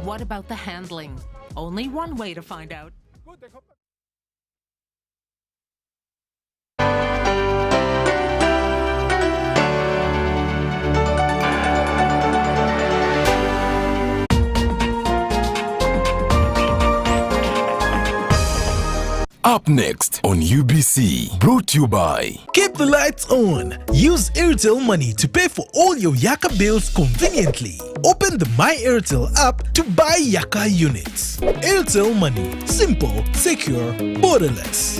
what about the handling? Only one way to find out. Up next on UBC, brought to you by... Keep the lights on. Use Airtel Money to pay for all your Yaka bills conveniently. Open the My Airtel app to buy Yaka units. Airtel Money. Simple, secure, borderless.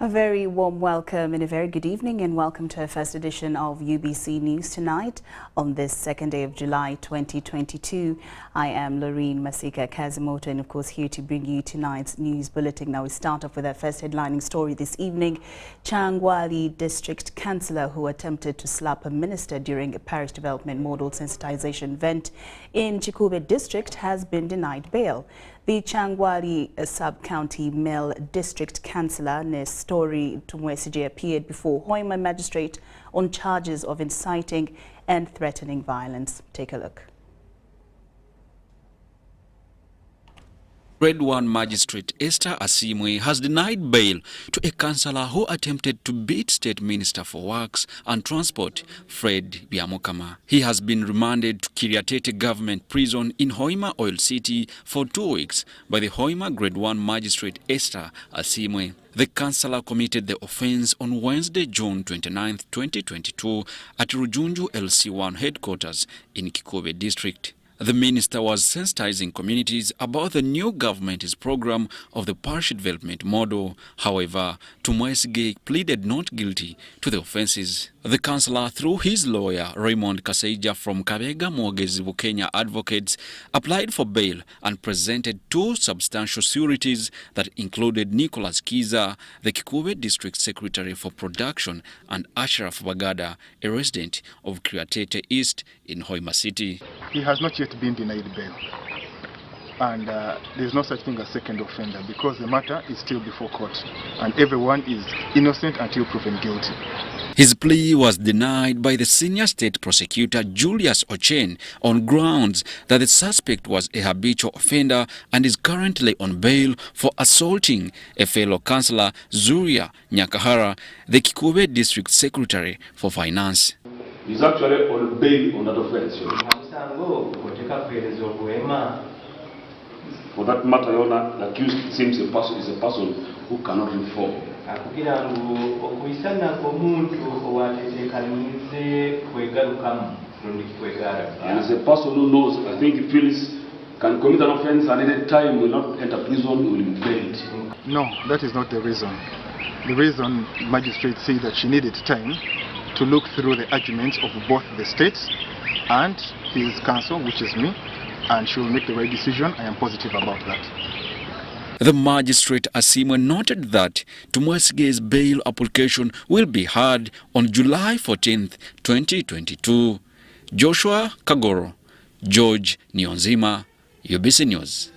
A very warm welcome and a very good evening, and welcome to our first edition of UBC News tonight on this second day of July 2022. I am Lauryn Masika Kazimoto, and of course here to bring you tonight's news bulletin. Now we start off with our first headlining story this evening. Changwali District Councillor who attempted to slap a minister during a parish development model sensitization event in Chikube District has been denied bail. The Changwali Sub-County Male District Councillor Nestori Tumwesije appeared before Hoima Magistrate on charges of inciting and threatening violence. Take a look. Grade 1 Magistrate Esther Asimwe has denied bail to a councillor who attempted to beat State Minister for Works and Transport, Fred Byamukama. He has been remanded to Kiriatete Government Prison in Hoima Oil City for 2 weeks by the Hoima Grade 1 Magistrate Esther Asimwe. The councillor committed the offence on Wednesday, June 29, 2022 at Rujunju LC1 headquarters in Kikube District. The minister was sensitizing communities about the new government's program of the parish development model. However, Tumwesige pleaded not guilty to the offences. The councillor, through his lawyer Raymond Kaseija from Kabega Mwogezi Bukenya Advocates, applied for bail and presented 2 substantial sureties that included Nicholas Kiza, the Kikube District Secretary for Production, and Ashraf Bagada, a resident of Kiriatete East in Hoima City. He has not yet been denied bail, and there's no such thing as second offender because the matter is still before court and everyone is innocent until proven guilty. His plea was denied by the senior state prosecutor Julius Ochen on grounds that the suspect was a habitual offender and is currently on bail for assaulting a fellow councillor, Zuria Nyakahara, the Kikube District Secretary for Finance. He's actually on bail on that offense. For that matter, Your Honor, the accused seems is a person who cannot reform. And is a person who knows, I think, he feels can commit an offense and at any time will not enter prison, will be bailed. No, that is not the reason. The reason magistrate said that she needed time to look through the arguments of both the states and his counsel, which is me, and she will make the right decision. I am positive about that. The magistrate Asimwe noted that Tumwesige's bail application will be heard on July 14, 2022. Joshua Kagoro, George Nyonzima, UBC News.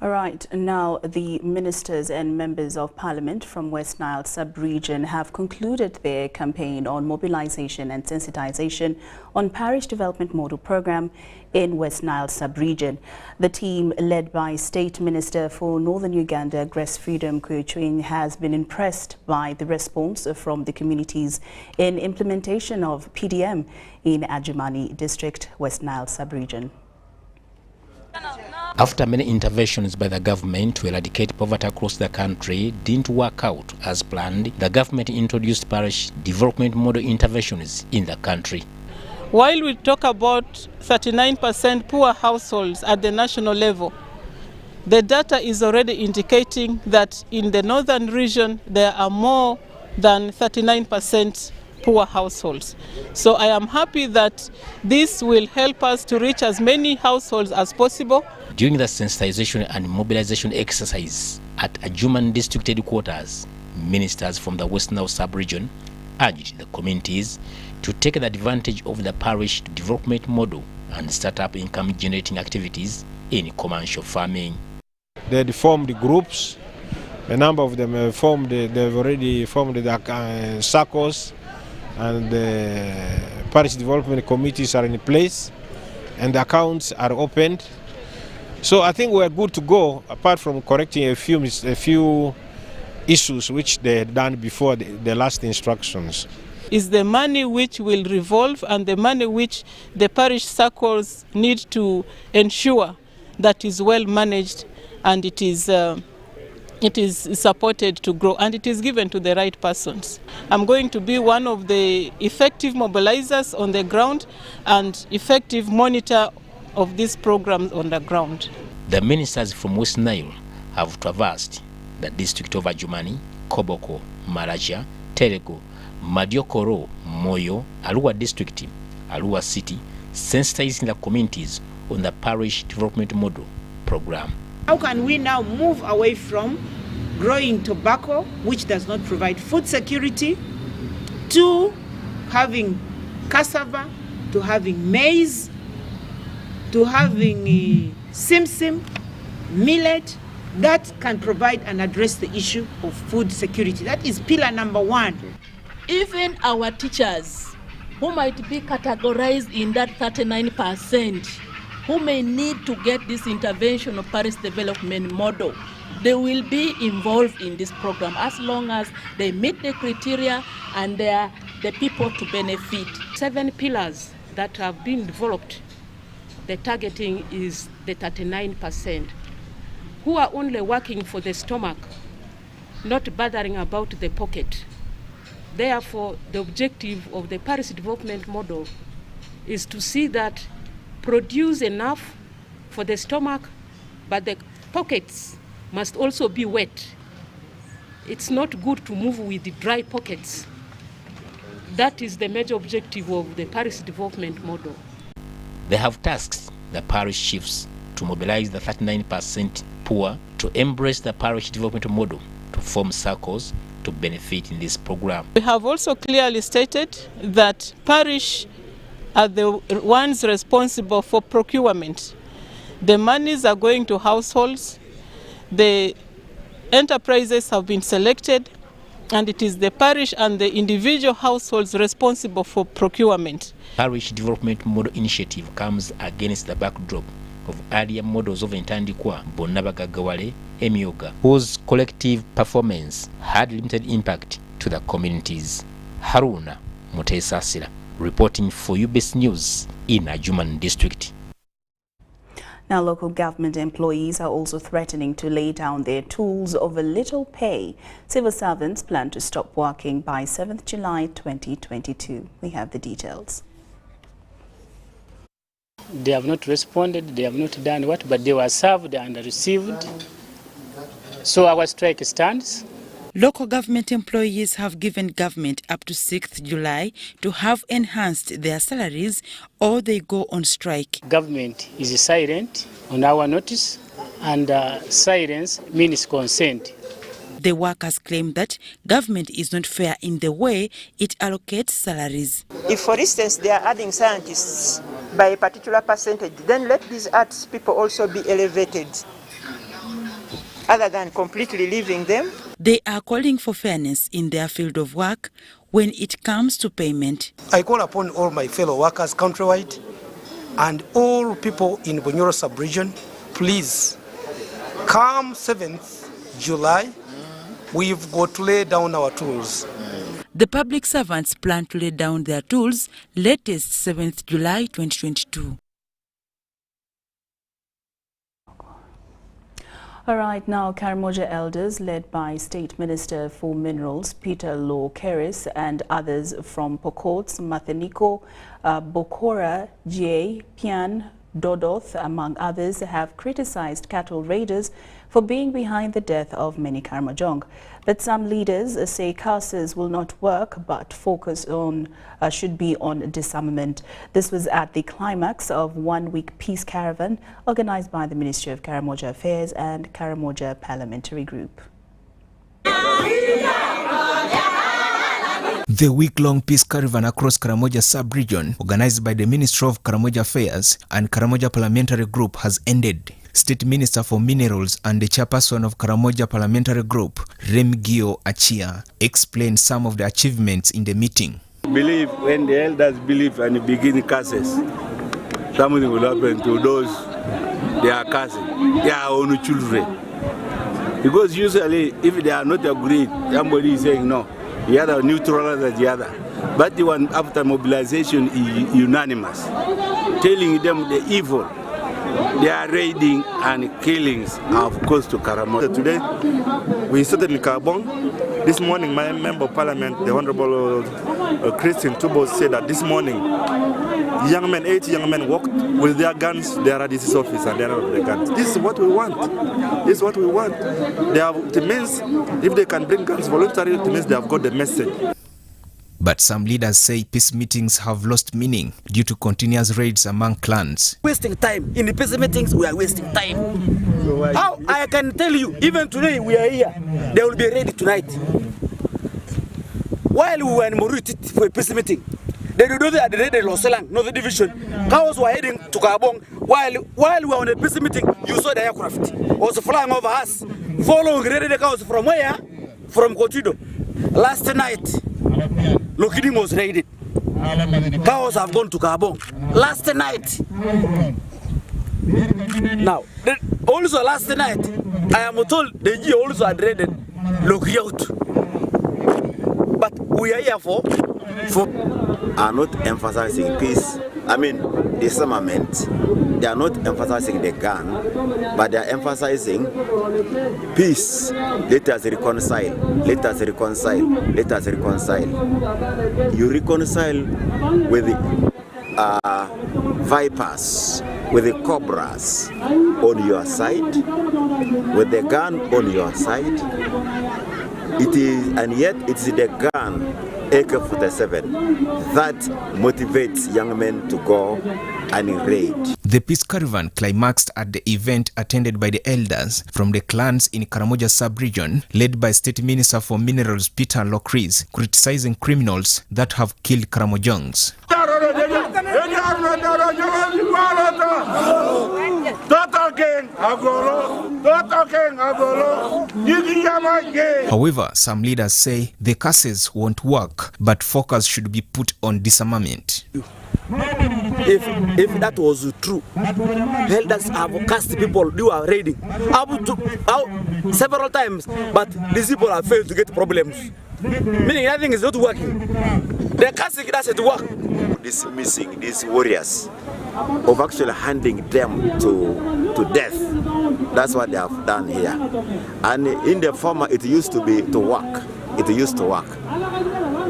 All right, now the ministers and members of parliament from West Nile sub-region have concluded their campaign on mobilization and sensitization on parish development model program in West Nile sub-region. The team, led by State Minister for Northern Uganda, Grace Freedom Kuyuchwin, has been impressed by the response from the communities in implementation of PDM in Adjumani district, West Nile sub-region. After many interventions by the government to eradicate poverty across the country didn't work out as planned, the government introduced parish development model interventions in the country. While we talk about 39% poor households at the national level, the data is already indicating that in the northern region there are more than 39% poor households. So I am happy that this will help us to reach as many households as possible. During the sensitization and mobilization exercise at Adjumani district headquarters, ministers from the West Nile sub-region urged the communities to take advantage of the parish development model and start up income-generating activities in commercial farming. They formed groups. A number of them have formed. They've already formed the circles, and the parish development committees are in place, and the accounts are opened. So I think we're good to go, apart from correcting a few issues which they had done before the last instructions. Is the money which will revolve and the money which the parish circles need to ensure that is well managed and it is supported to grow and it is given to the right persons. I'm going to be one of the effective mobilizers on the ground and effective monitor of these programs on the ground. The ministers from West Nile have traversed the district of Adjumani, Koboko, Maraja, Terego, Madiokoro, Moyo, Arua district, Arua city, sensitizing the communities on the parish development model program. How can we now move away from growing tobacco, which does not provide food security, to having cassava, to having maize, to having simsim, millet, that can provide and address the issue of food security. That is pillar number one. Even our teachers, who might be categorized in that 39%, who may need to get this intervention of parish development model, they will be involved in this program as long as they meet the criteria and they are the people to benefit. 7 pillars that have been developed. The targeting is the 39%, who are only working for the stomach, not bothering about the pocket. Therefore, the objective of the parish development model is to see that produce enough for the stomach, but the pockets must also be wet. It's not good to move with the dry pockets. That is the major objective of the parish development model. They have tasked the parish chiefs to mobilize the 39% poor to embrace the parish development model to form circles to benefit in this program. We have also clearly stated that parish are the ones responsible for procurement. The monies are going to households, the enterprises have been selected, and it is the parish and the individual households responsible for procurement. Parish Development Model Initiative comes against the backdrop of earlier models of Entandikwa, Bonabagagawale, Emioga, whose collective performance had limited impact to the communities. Haruna Mutesasira, reporting for UBC News in Adjumani district. Now, local government employees are also threatening to lay down their tools over little pay. Civil servants plan to stop working by 7th July 2022. We have the details. They have not responded, they have not done what, but they were served and received. So our strike stands. Local government employees have given government up to 6th July to have enhanced their salaries or they go on strike. Government is silent on our notice, and silence means consent. The workers claim that government is not fair in the way it allocates salaries. If, for instance, they are adding scientists by a particular percentage, then let these arts people also be elevated, other than completely leaving them. They are calling for fairness in their field of work when it comes to payment. I call upon all my fellow workers countrywide and all people in Bunyoro sub-region, please, come 7th July, we've got to lay down our tools. The public servants plan to lay down their tools latest 7th July 2022. All right, now Karamoja elders led by State Minister for Minerals Peter Law Keris and others from Pokots, Matheniko, Bokora, Jie, Pian, Dodoth, among others, have criticized cattle raiders for being behind the death of many Karamojong. But some leaders say CASAs will not work, but focus should be on disarmament. This was at the climax of one-week peace caravan organized by the Ministry of Karamoja Affairs and Karamoja Parliamentary Group. The week-long peace caravan across Karamoja sub-region, organized by the Ministry of Karamoja Affairs and Karamoja Parliamentary Group, has ended. State Minister for Minerals and the chairperson of Karamoja Parliamentary Group, Remigio Achia, explained some of the achievements in the meeting. Believe, when the elders believe and begin curses, something will happen to those they are cursing, their own children. Because usually, if they are not agreed, somebody is saying no, the other neutralizes the other. But the one after mobilization is unanimous, telling them the evil. They are raiding and killings are of course to Karamoja. Today, we started in Kabong. This morning, my member of parliament, the Honorable Christian Tubo, said that this morning, 80 young men walked with their guns, they are at this office and they are with their guns. This is what we want. This is what we want. It means if they can bring guns voluntarily, it means they have got the message. But some leaders say peace meetings have lost meaning due to continuous raids among clans. Wasting time. In the peace meetings, we are wasting time. How? I can tell you, even today we are here, they will be ready tonight. While we were in Moruti for a peace meeting, they do not at the Red Loselang, not the division. Cows were heading to Kabong. While we were on a peace meeting, you saw the aircraft was flying over us, following the cows from where? From Kotido. Last night, Lokiding was raided. Cows have gone to Kabong. Last night. Now, also last night, I am told the G also had raided Lokiot. But we are here for are not emphasizing peace. I mean, disarmament. They are not emphasizing the gun, but they are emphasizing peace. Let us reconcile. Let us reconcile. Let us reconcile. You reconcile with the vipers, with the cobras on your side, with the gun on your side. It is, and yet it's the gun, AK-47, that motivates young men to go and raid. The peace caravan climaxed at the event attended by the elders from the clans in Karamoja sub-region, led by State Minister for Minerals Peter Law Keris, criticizing criminals that have killed Karamojongs. However, some leaders say the curses won't work, but focus should be put on disarmament. If that was true, elders have cast people who are raiding several times, but these people have failed to get problems. Meaning nothing is not working. The casting doesn't work. Dismissing these warriors of actually handing them to death. That's what they have done here. And in the former, it used to be to work. It used to work.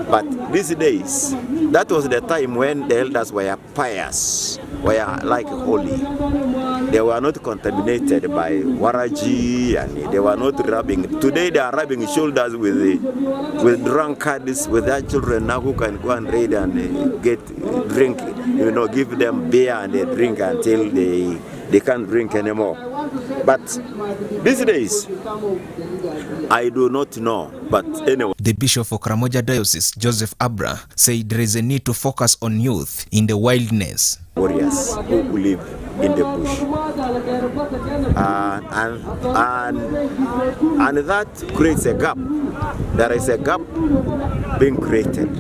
But these days, that was the time when the elders were pious, were like holy. They were not contaminated by waraji, and they were not rubbing. Today they are rubbing shoulders with drunkards, with their children now who can go and raid and get drink, give them beer and they drink until they can't drink anymore. But these days, I do not know, but anyway. The Bishop of Karamoja Diocese, Joseph Abra, said there is a need to focus on youth in the wilderness. Warriors who live in the bush. And that creates a gap. There is a gap being created.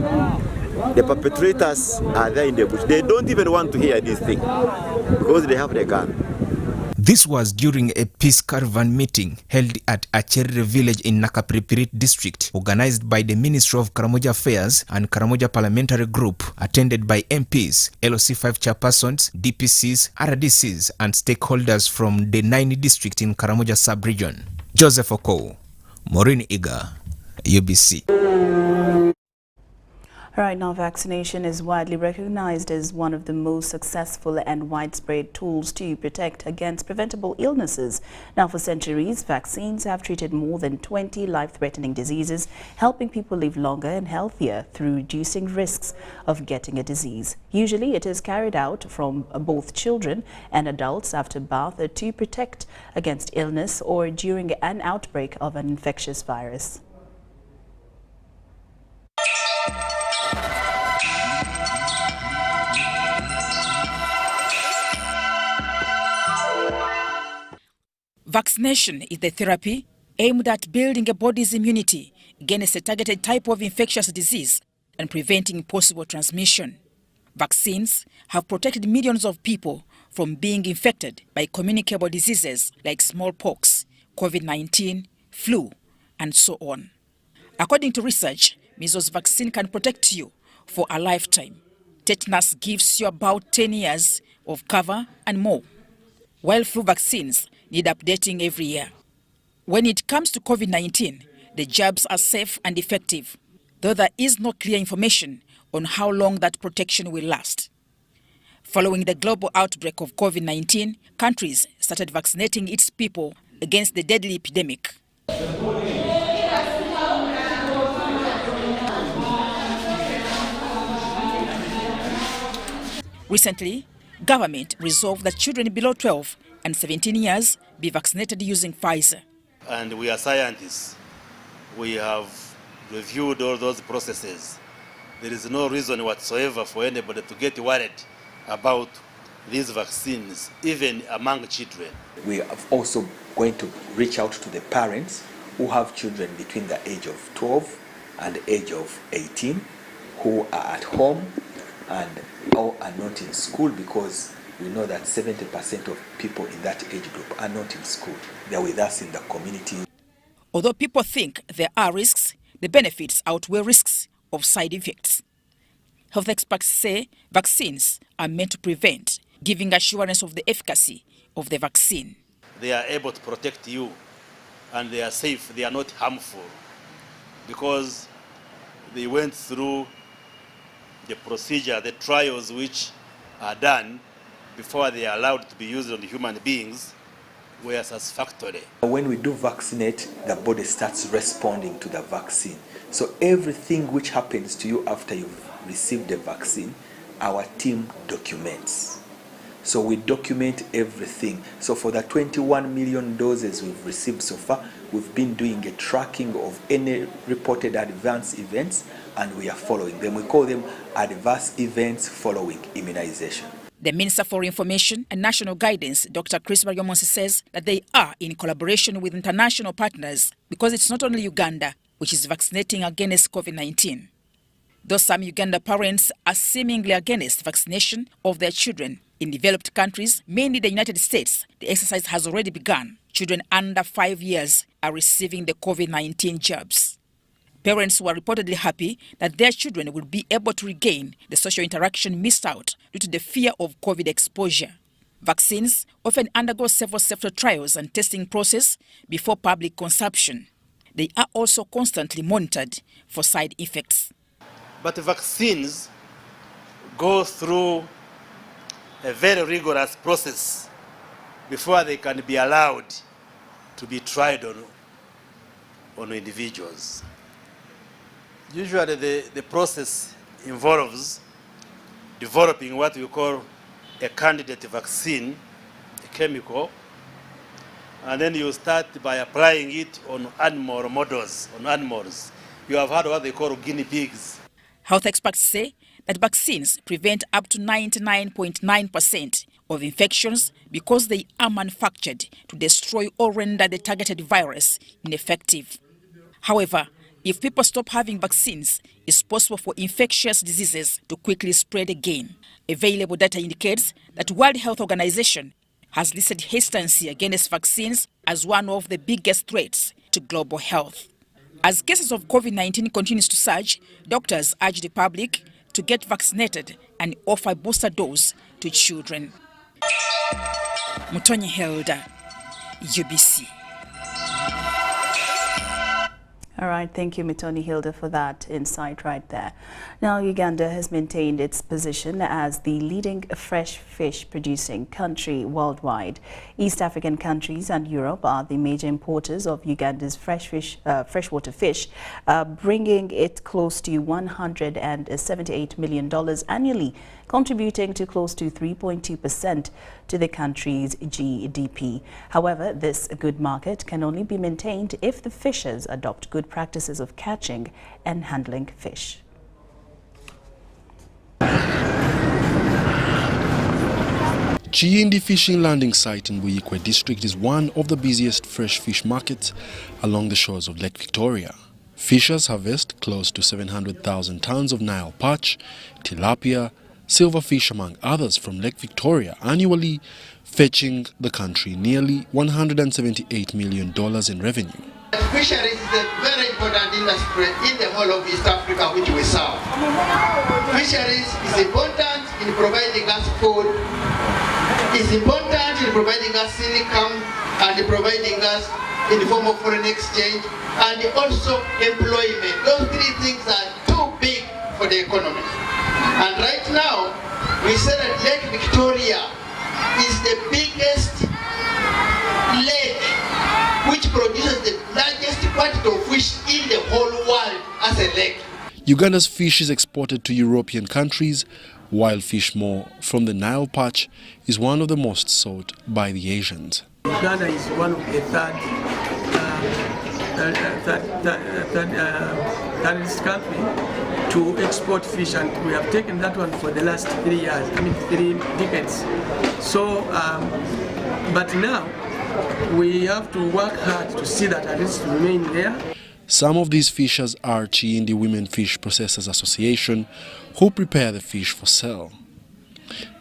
The perpetrators are there in the bush. They don't even want to hear this thing because they have the gun. This was during a peace caravan meeting held at Acherere village in Nakapripirit district, organized by the Ministry of Karamoja Affairs and Karamoja Parliamentary Group, attended by MPs, LOC5 chairpersons, DPCs, RDCs, and stakeholders from the 9 district in Karamoja sub-region. Joseph Oko, Maureen Iga, UBC. Right now, vaccination is widely recognized as one of the most successful and widespread tools to protect against preventable illnesses. Now, for centuries, vaccines have treated more than 20 life-threatening diseases, helping people live longer and healthier through reducing risks of getting a disease. Usually, it is carried out from both children and adults after birth to protect against illness or during an outbreak of an infectious virus. Vaccination is the therapy aimed at building a body's immunity against a targeted type of infectious disease and preventing possible transmission. Vaccines have protected millions of people from being infected by communicable diseases like smallpox, COVID-19, flu, and so on. According to research, measles vaccine can protect you for a lifetime. Tetanus gives you about 10 years of cover and more, while flu vaccines need updating every year. When it comes to COVID-19, the jabs are safe and effective, though there is no clear information on how long that protection will last. Following the global outbreak of COVID-19, countries started vaccinating its people against the deadly epidemic. Recently, government resolved that children below 12 and 17 years be vaccinated using Pfizer. And we are scientists. We have reviewed all those processes. There is no reason whatsoever for anybody to get worried about these vaccines, even among children. We are also going to reach out to the parents who have children between the age of 12 and the age of 18 who are at home and or are not in school, because we know that 70% of people in that age group are not in school. They are with us in the community. Although people think there are risks, the benefits outweigh risks of side effects. Health experts say vaccines are meant to prevent, giving assurance of the efficacy of the vaccine. They are able to protect you, and they are safe, they are not harmful, because they went through the procedure, the trials which are done before they are allowed to be used on human beings were satisfactory. When we do vaccinate, the body starts responding to the vaccine. So everything which happens to you after you've received the vaccine, our team documents. So we document everything. So for the 21 million doses we've received so far, we've been doing a tracking of any reported adverse events, and we are following them. We call them adverse events following immunization. The Minister for Information and National Guidance, Dr. Chris Baryomonsi, says that they are in collaboration with international partners, because it's not only Uganda which is vaccinating against COVID-19. Though some Uganda parents are seemingly against vaccination of their children, in developed countries, mainly the United States, the exercise has already begun. Children under 5 years are receiving the COVID-19 jabs. Parents were reportedly happy that their children will be able to regain the social interaction missed out due to the fear of COVID exposure. Vaccines often undergo several safety trials and testing process before public consumption. They are also constantly monitored for side effects. But vaccines go through a very rigorous process before they can be allowed to be tried on individuals. Usually the process involves developing what we call a candidate vaccine, a chemical, and then you start by applying it on animal models, on animals. You have heard what they call guinea pigs. Health experts say that vaccines prevent up to 99.9% of infections because they are manufactured to destroy or render the targeted virus ineffective. However, if people stop having vaccines, it's possible for infectious diseases to quickly spread again. Available data indicates that World Health Organization has listed hesitancy against vaccines as one of the biggest threats to global health. As cases of COVID-19 continues to surge, doctors urge the public to get vaccinated and offer booster dose to children. Mutonyi Helda, UBC. All right, thank you, Mitoni Hilda, for that insight right there. Now, Uganda has maintained its position as the leading fresh fish producing country worldwide. East African countries and Europe are the major importers of Uganda's freshwater fish, bringing it close to $178 million annually, contributing to close to 3.2% to the country's GDP. However, this good market can only be maintained if the fishers adopt good practices of catching and handling fish. Chiyindi fishing landing site in Buyikwe district is one of the busiest fresh fish markets along the shores of Lake Victoria. Fishers harvest close to 700,000 tons of Nile perch, tilapia, silverfish among others from Lake Victoria annually, fetching the country nearly $178 million in revenue. Fisheries is a very important industry in the whole of East Africa which we serve. Fisheries is important in providing us food, is important in providing us income and providing us in the form of foreign exchange and also employment. Those three things are too big for the economy. And right now, we say that Lake Victoria is the biggest lake which produces the largest quantity of fish in the whole world as a lake. Uganda's fish is exported to European countries, while fish more from the Nile perch is one of the most sought by the Asians. Uganda is one of the thirdest country to export fish, and we have taken that one for the last 3 years, 3 decades. So, but now we have to work hard to see that at least remain there. Some of these fishers are Chiyindi Women Fish Processors Association, who prepare the fish for sale.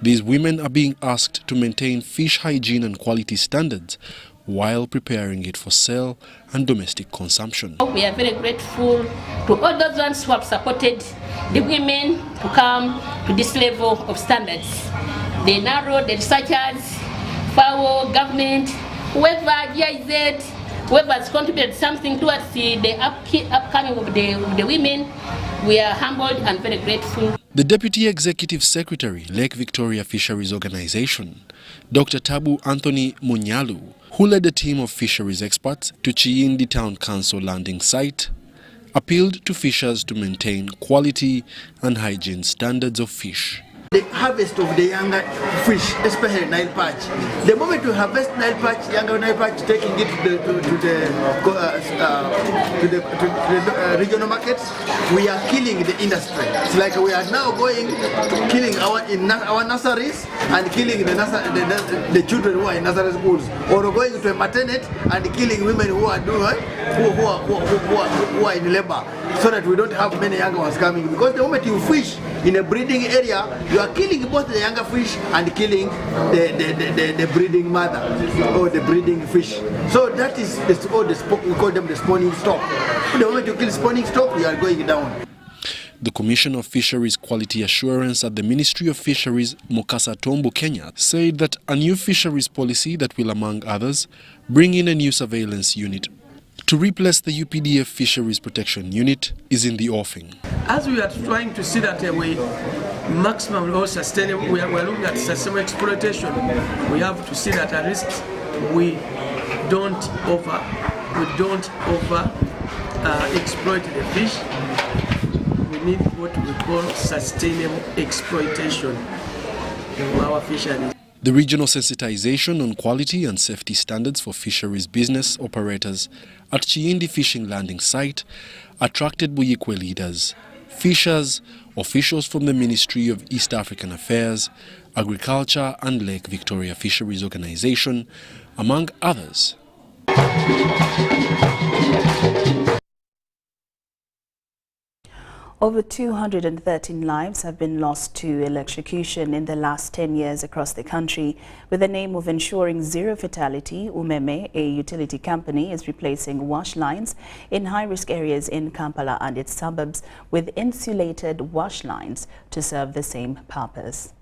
These women are being asked to maintain fish hygiene and quality standards while preparing it for sale and domestic consumption. We are very grateful to all those ones who have supported the women to come to this level of standards. The NARO, the researchers, FAO, government, whoever, GIZ, whoever has contributed something towards the upcoming of the women, we are humbled and very grateful. The Deputy Executive Secretary, Lake Victoria Fisheries Organization, Dr. Tabu Anthony Munyalu, who led a team of fisheries experts to Chiyindi Town Council landing site, appealed to fishers to maintain quality and hygiene standards of fish. The harvest of the younger fish, especially Nile perch. The moment we harvest Nile perch, younger Nile perch, taking it to the regional markets, we are killing the industry. It's like we are now going to killing our nurseries and killing the children who are in nursery schools, or going to a maternity and killing women who are in labor, so that we don't have many younger ones coming. Because the moment you fish in a breeding area, you are killing both the younger fish and killing the breeding mother or the breeding fish. So that is we call them the spawning stock. The moment you kill spawning stock, you are going down. The Commissioner of Fisheries Quality Assurance at the Ministry of Fisheries, Mukasa Tombo, Kenya, said that a new fisheries policy that will, among others, bring in a new surveillance unit to replace the UPDF Fisheries Protection Unit is in the offing. As we are trying to see that we maximum or sustainable, we are looking at sustainable exploitation. We have to see that at least we don't exploit the fish. We need what we call sustainable exploitation of our fisheries. The regional sensitization on quality and safety standards for fisheries business operators at Chiindi fishing landing site attracted Buyikwe leaders, fishers, officials from the Ministry of East African Affairs, Agriculture and Lake Victoria Fisheries Organization, among others. Over 213 lives have been lost to electrocution in the last 10 years across the country. With the aim of ensuring zero fatality, Umeme, a utility company, is replacing wash lines in high-risk areas in Kampala and its suburbs with insulated wash lines to serve the same purpose.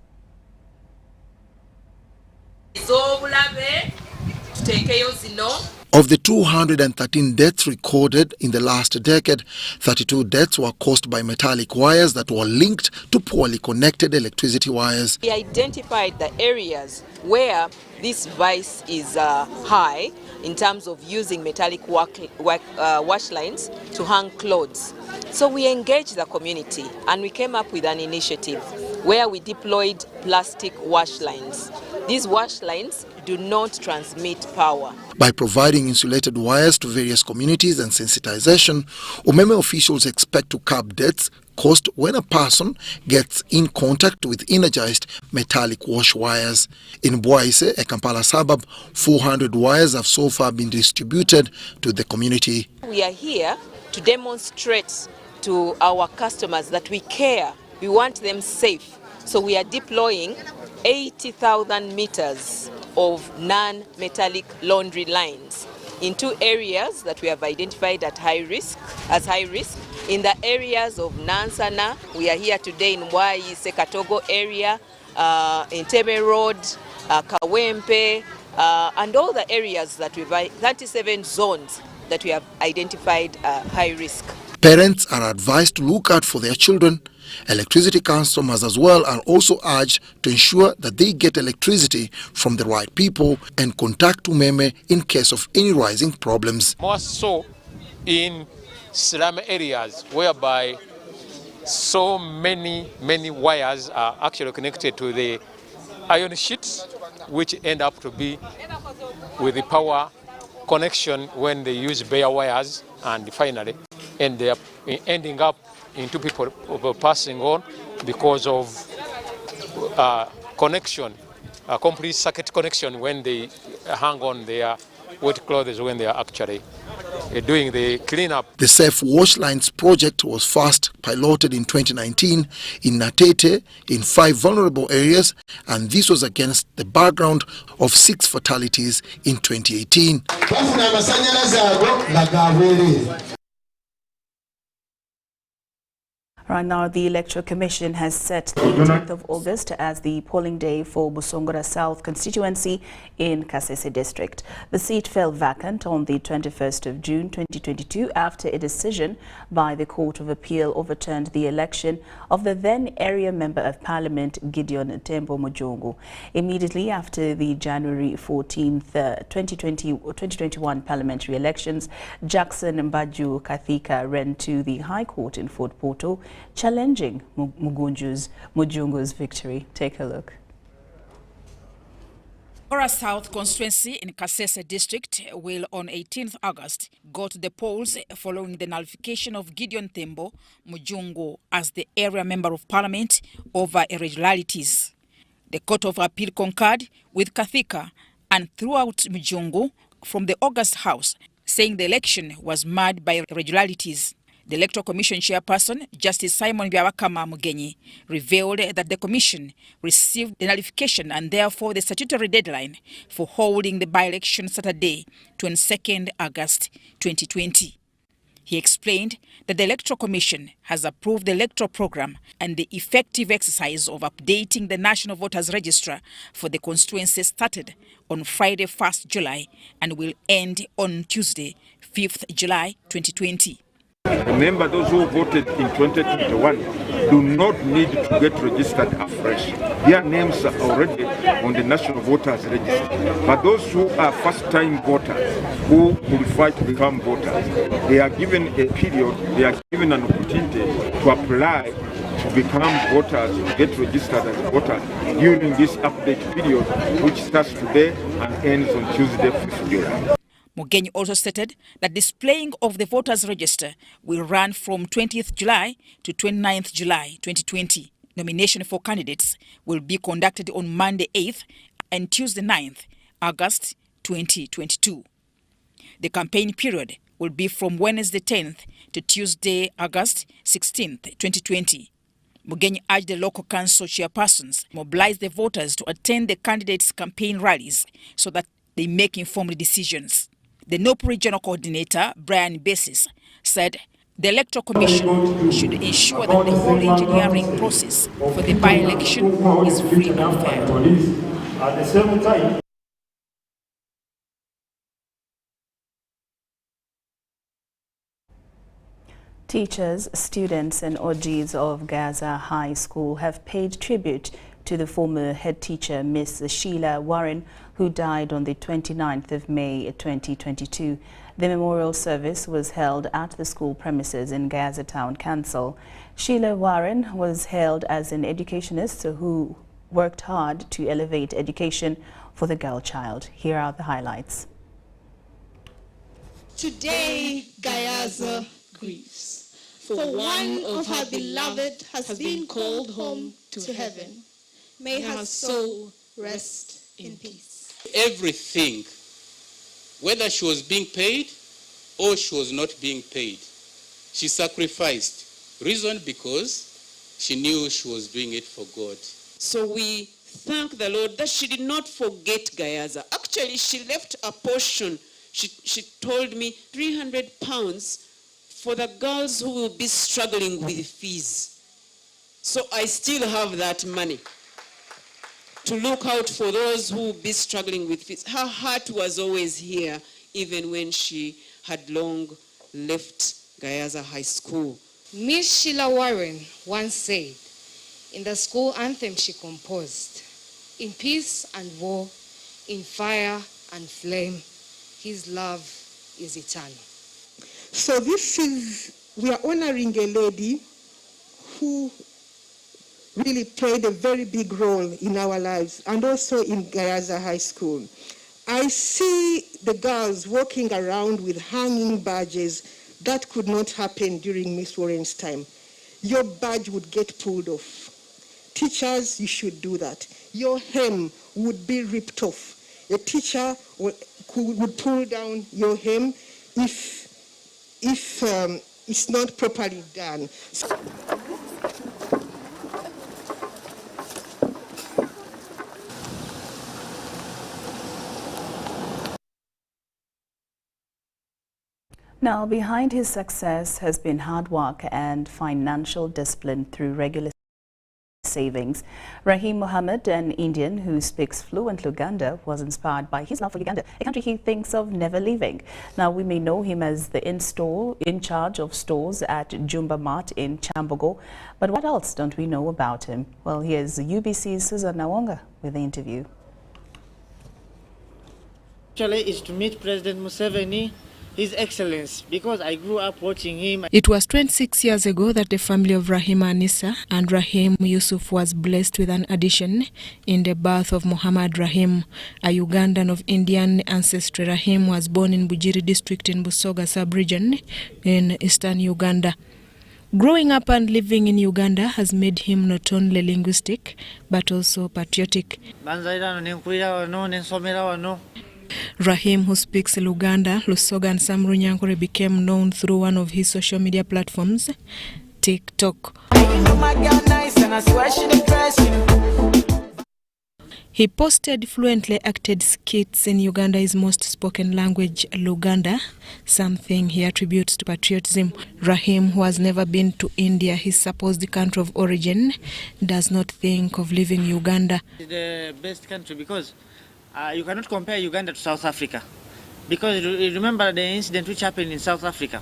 Of the 213 deaths recorded in the last decade, 32 deaths were caused by metallic wires that were linked to poorly connected electricity wires. We identified the areas where this vice is high in terms of using metallic wash lines to hang clothes. So we engaged the community and we came up with an initiative where we deployed plastic wash lines. These wash lines do not transmit power. By providing insulated wires to various communities and sensitization, Umeme officials expect to curb deaths caused when a person gets in contact with energized metallic wash wires. In Bwaise, a Kampala suburb, 400 wires have so far been distributed to the community. We are here to demonstrate to our customers that we care, we want them safe. So we are deploying 80,000 meters of non-metallic laundry lines in two areas that we have identified as high risk. In the areas of Nansana, we are here today in Bwaise, Katogo area, in Teme Road, Kawempe, and all the areas that we've 37 zones that we have identified high risk. Parents are advised to look out for their children. Electricity customers as well are also urged to ensure that they get electricity from the right people and contact Umeme in case of any rising problems. More so in slum areas whereby so many wires are actually connected to the iron sheets, which end up to be with the power connection when they use bare wires, and finally and they are ending up into people passing on because of connection, a complete circuit connection when they hang on their wet clothes when they are actually doing the cleanup. The Safe Wash Lines project was first piloted in 2019 in Natete in 5 vulnerable areas, and this was against the background of 6 fatalities in 2018. Right now, the Electoral Commission has set the 18th of August as the polling day for Busongora South constituency in Kasese district. The seat fell vacant on the 21st of June 2022 after a decision by the Court of Appeal overturned the election of the then area member of Parliament Gideon Tembo Mujongo. Immediately after the January 14th 2021 parliamentary elections, Jackson Mbaju Kathika ran to the High Court in Fort Portal, challenging Mujongo's victory. Take a look. Busongora South constituency in Kasese district will on 18th August go to the polls following the nullification of Gideon Tembo Mujongo as the area member of parliament over irregularities. The Court of Appeal concurred with Kathika and threw out Mujongo from the August House, saying the election was marred by irregularities. The Electoral Commission chairperson, Justice Simon Byabakama Mugenyi, revealed that the Commission received the nullification and therefore the statutory deadline for holding the by-election Saturday, 22nd August 2020. He explained that the Electoral Commission has approved the electoral program and the effective exercise of updating the National Voters Register for the constituency started on Friday, 1st July and will end on Tuesday, 5th July 2020. Remember, those who voted in 2021 do not need to get registered afresh. Their names are already on the National Voters Register. But those who are first-time voters, who qualify to become voters, they are given a period, they are given an opportunity to apply to become voters, to get registered as voters during this update period, which starts today and ends on Tuesday, 5th July. Mugenyi also stated that displaying of the voters register will run from 20th July to 29th July 2020. Nomination for candidates will be conducted on Monday 8th and Tuesday 9th August 2022. The campaign period will be from Wednesday 10th to Tuesday August 16th 2020. Mugenyi urged the local council chairpersons to mobilize the voters to attend the candidates' campaign rallies so that they make informed decisions. The NOP Regional Coordinator, Brian Basis, said the Electoral Commission should ensure that the whole engineering process for the by-election is free and fair. At the same time, teachers, students and OGs of Gaza High School have paid tribute to the former head teacher, Miss Sheila Warren, who died on the 29th of May 2022. The memorial service was held at the school premises in Gaza Town Council. Sheila Warren was hailed as an educationist who worked hard to elevate education for the girl child. Here are the highlights. Today, Gaza grieves, for one of her beloved has been called home to heaven. May her soul rest in peace. Everything, whether she was being paid or she was not being paid, she sacrificed. Reason because she knew she was doing it for God. So we thank the Lord that she did not forget Gaza. Actually, she left a portion. She told me 300 pounds for the girls who will be struggling with fees. So I still have that money to look out for those who will be struggling with fees. Her heart was always here, even when she had long left Gaza High School. Miss Sheila Warren once said, in the school anthem she composed, in peace and war, in fire and flame, his love is eternal. So we are honoring a lady who really played a very big role in our lives and also in Gaza High School. I see the girls walking around with hanging badges. That could not happen during Miss Warren's time. Your badge would get pulled off. Teachers, you should do that. Your hem would be ripped off. A teacher would pull down your hem if it's not properly done. Now, behind his success has been hard work and financial discipline through regular savings. Rahim Mohammed, an Indian who speaks fluent Luganda, was inspired by his love for Uganda, a country he thinks of never leaving. Now, we may know him as the in charge of stores at Jumba Mart in Chambogo, but what else don't we know about him? Well, here's UBC's Susan Nawonga with the interview. Actually, is to meet President Museveni, His Excellency, because I grew up watching him. It was 26 years ago that the family of Rahima Anissa and Rahim Yusuf was blessed with an addition in the birth of Muhammad Rahim, a Ugandan of Indian ancestry. Rahim was born in Bujiri district in Busoga sub-region in eastern Uganda. Growing up and living in Uganda has made him not only linguistic but also patriotic. Rahim, who speaks Luganda, Lusoga and Sam Runyankore, became known through one of his social media platforms, TikTok. He posted fluently acted skits in Uganda's most spoken language, Luganda, something he attributes to patriotism. Rahim, who has never been to India, his supposed country of origin, does not think of leaving Uganda. It's the best country because you cannot compare Uganda to South Africa. Because remember the incident which happened in South Africa.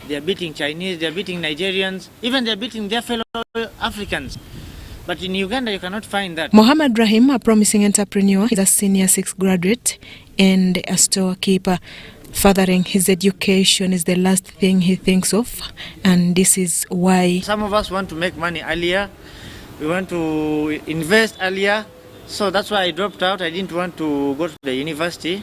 They are beating Chinese, they are beating Nigerians, even they are beating their fellow Africans. But in Uganda, you cannot find that. Muhammad Rahim, a promising entrepreneur, is a senior 6th graduate and a storekeeper. Furthering his education is the last thing he thinks of, and this is why. Some of us want to make money earlier, we want to invest earlier, so that's why I dropped out. I didn't want to go to the university.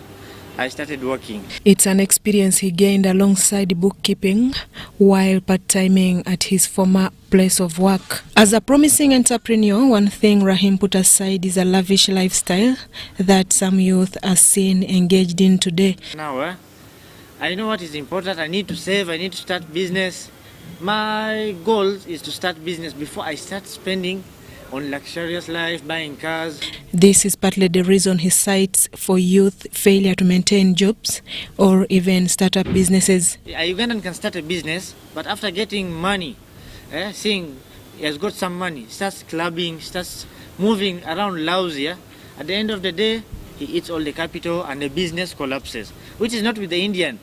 I started working. It's an experience he gained alongside bookkeeping while part-timing at his former place of work. As a promising entrepreneur, one thing Rahim put aside is a lavish lifestyle that some youth are seen engaged in today. Now, I know what is important. I need to save, I need to start business. My goal is to start business before I start spending on luxurious life, buying cars. This is partly the reason he cites for youth failure to maintain jobs or even start up businesses. A Ugandan can start a business, but after getting money, seeing he has got some money, starts clubbing, starts moving around lousy, at the end of the day, he eats all the capital and the business collapses, which is not with the Indian.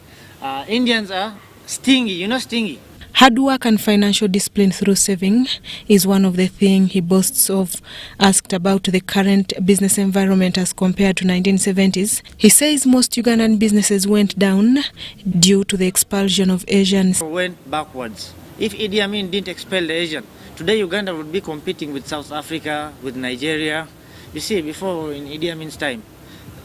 Indians are stingy, stingy. Hard work and financial discipline through saving is one of the things he boasts of. Asked about the current business environment as compared to 1970s, he says most Ugandan businesses went down due to the expulsion of Asians. Went backwards. If Idi Amin didn't expel the Asian, today Uganda would be competing with South Africa, with Nigeria. You see, before in Idi Amin's time,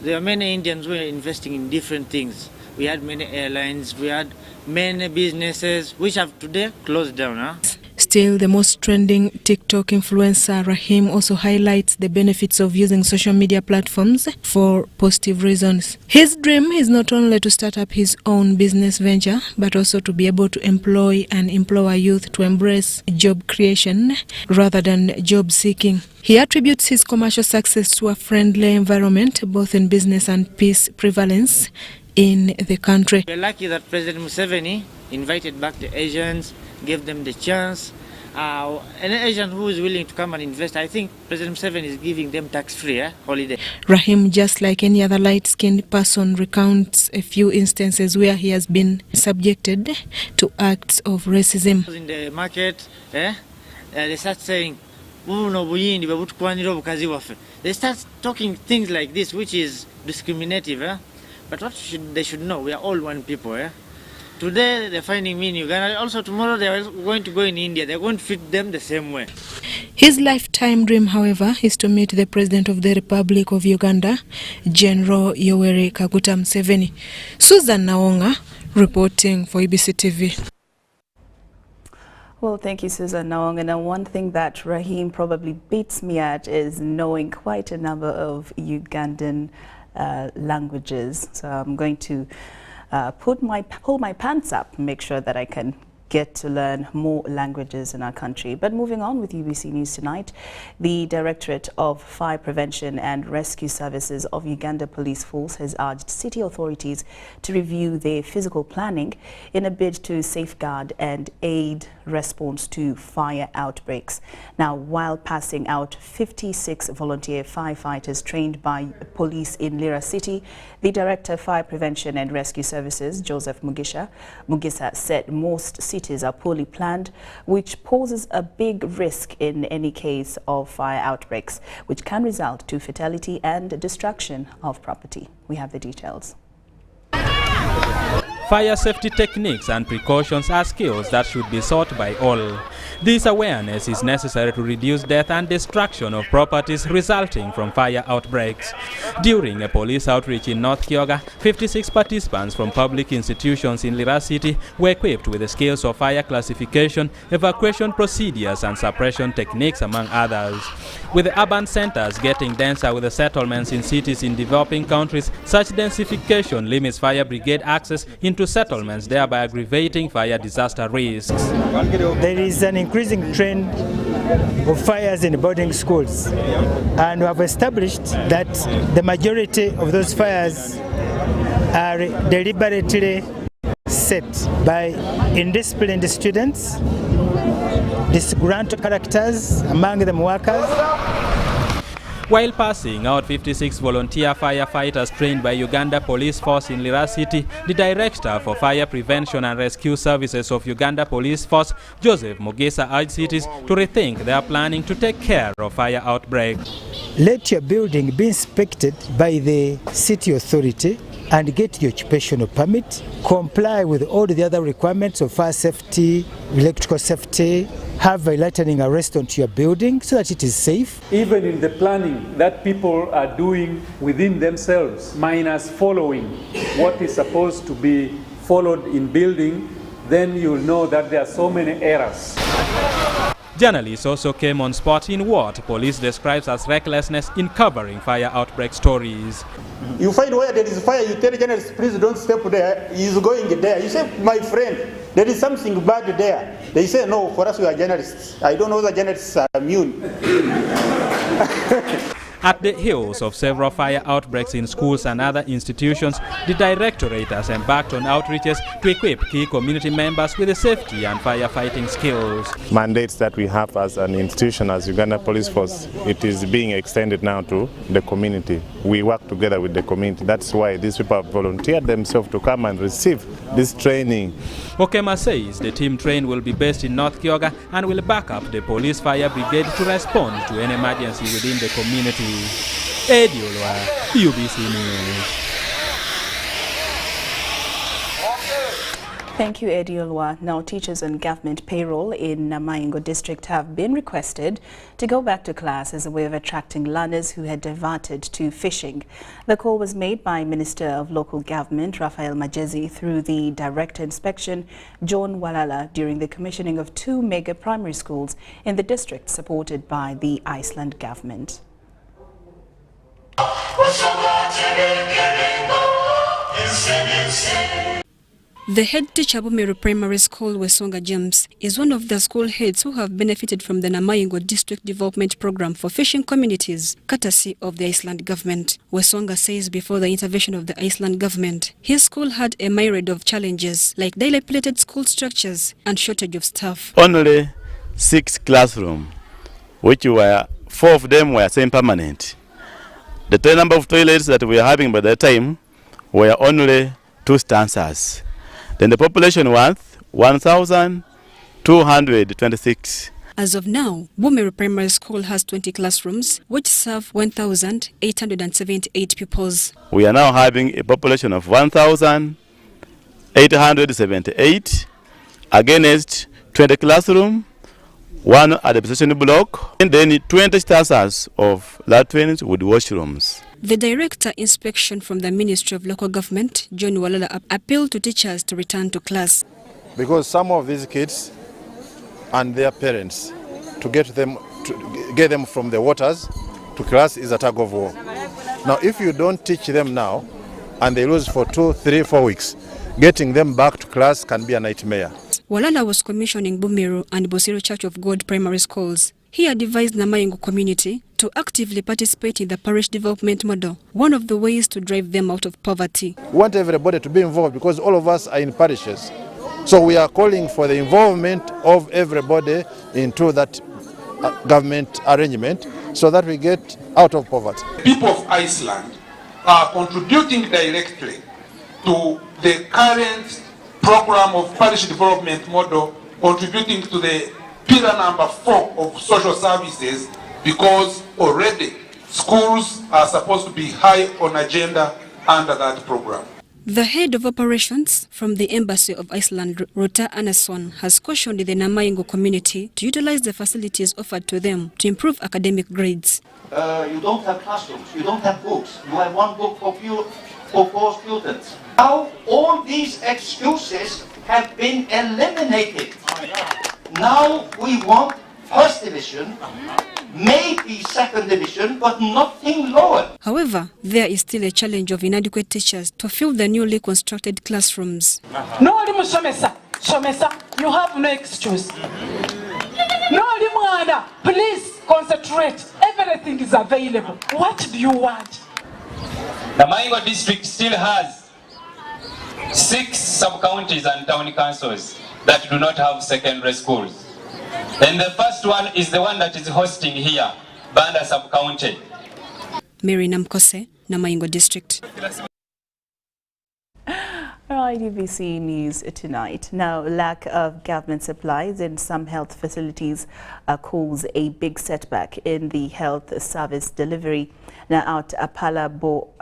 there are many Indians who were investing in different things. We had many airlines, we had many businesses which have today closed down. Still, the most trending TikTok influencer Rahim also highlights the benefits of using social media platforms for positive reasons. His dream is not only to start up his own business venture, but also to be able to employ and empower youth to embrace job creation rather than job seeking. He attributes his commercial success to a friendly environment, both in business and peace prevalence in the country. We're lucky that President Museveni invited back the Asians, gave them the chance. Any Asian who is willing to come and invest, I think President Museveni is giving them tax-free holiday. Rahim, just like any other light-skinned person, recounts a few instances where he has been subjected to acts of racism. In the market, they start saying, they start talking things like this, which is discriminative. But they should know, we are all one people. Today they're finding me in Uganda, also tomorrow they are going to go in India. They're going to treat them the same way. His lifetime dream, however, is to meet the President of the Republic of Uganda, General Yoweri Kaguta Museveni. Susan Nawonga, reporting for UBC TV. Well, thank you, Susan Nawonga. Now, one thing that Rahim probably beats me at is knowing quite a number of Ugandan languages. So I'm going to pull my pants up, make sure that I can get to learn more languages in our country. But moving on with UBC News Tonight, the Directorate of Fire Prevention and Rescue Services of Uganda Police Force has urged city authorities to review their physical planning in a bid to safeguard and aid response to fire outbreaks. Now, while passing out 56 volunteer firefighters trained by police in Lira City, the Director of Fire Prevention and Rescue Services, Joseph Mugisa, said most cities are poorly planned, which poses a big risk in any case of fire outbreaks, which can result to fatality and destruction of property. We have the details. Fire safety techniques and precautions are skills that should be sought by all. This awareness is necessary to reduce death and destruction of properties resulting from fire outbreaks. During a police outreach in North Kyoga, 56 participants from public institutions in Lira City were equipped with the skills of fire classification, evacuation procedures and suppression techniques, among others. With the urban centers getting denser with the settlements in cities in developing countries, such densification limits fire brigade access into settlements, thereby aggravating fire disaster risks. There is an increasing trend of fires in boarding schools, and we have established that the majority of those fires are deliberately set by indisciplined students, disgruntled characters, among them workers. While passing out 56 volunteer firefighters trained by Uganda Police Force in Lira City, the Director for Fire Prevention and Rescue Services of Uganda Police Force, Joseph Mugisa, urged cities to rethink their planning to take care of fire outbreaks. Let your building be inspected by the city authority and get your occupational permit, comply with all the other requirements of fire safety, electrical safety, have a lightning arrest onto your building so that it is safe. Even in the planning that people are doing within themselves, minus following what is supposed to be followed in building, then you'll know that there are so many errors. Journalists also came on spot in what police describes as recklessness in covering fire outbreak stories. You find where there is fire, you tell journalists, please don't step there, he's going there. You say, my friend, there is something bad there. They say, no, for us we are journalists. I don't know whether journalists are immune. At the heels of several fire outbreaks in schools and other institutions, the Directorate has embarked on outreaches to equip key community members with the safety and firefighting skills. Mandates that we have as an institution, as Uganda Police Force, it is being extended now to the community. We work together with the community. That's why these people have volunteered themselves to come and receive this training. Okema says the team trained will be based in North Kyoga and will back up the police fire brigade to respond to any emergency within the community. Eddie Olwa, UBC News. Thank you, Eddie Olwa. Now, teachers on government payroll in Namaingo district have been requested to go back to class as a way of attracting learners who had diverted to fishing. The call was made by Minister of Local Government, Raphael Majezi, through the Director Inspection, John Walala, during the commissioning of 2 mega primary schools in the district supported by the Iceland government. The head teacher of Bumeru Primary School, Wesonga James, is one of the school heads who have benefited from the Namaingo District Development Program for fishing communities, courtesy of the Iceland government. Wesonga says before the intervention of the Iceland government, his school had a myriad of challenges like dilapidated school structures and shortage of staff. Only 6 classrooms, which were 4 of them were semi-permanent. The total number of toilets that we were having by that time were only 2 stanzas. Then the population was 1,226. As of now, Bumeru Primary School has 20 classrooms, which serve 1,878 pupils. We are now having a population of 1,878 against 20 classrooms, 1 at the possession block, and then 20 stanzas of latrines with washrooms. The Director Inspection from the Ministry of Local Government, John Walala, appealed to teachers to return to class. Because some of these kids and their parents, to get them from the waters to class is a tug of war. Now, if you don't teach them now, and they lose for 2, 3, 4 weeks, getting them back to class can be a nightmare. Walala was commissioning Bumeru and Bosiro Church of God primary schools. He advised Namaingo community to actively participate in the parish development model, one of the ways to drive them out of poverty. We want everybody to be involved because all of us are in parishes. So we are calling for the involvement of everybody into that government arrangement so that we get out of poverty. People of Iceland are contributing directly to the current program of parish development model, contributing to the pillar number 4 of social services, because already schools are supposed to be high on agenda under that program. The head of operations from the Embassy of Iceland, Ruta Anason, has cautioned the Namaingo community to utilize the facilities offered to them to improve academic grades. You don't have classrooms, you don't have books, you have 1 book for 4 students. Now all these excuses have been eliminated. Now we want 1st division, maybe 2nd division, but nothing lower. However, there is still a challenge of inadequate teachers to fill the newly constructed classrooms. No, you have no excuse. No, please concentrate. Everything is available. What do you want? The Namaingo district still has 6 sub-counties and town councils that do not have secondary schools. And the first one is the one that is hosting here, Banda sub-county. Mary Namkose, Namaingo district. All right, UBC News tonight. Now, lack of government supplies in some health facilities cause a big setback in the health service delivery. Now, at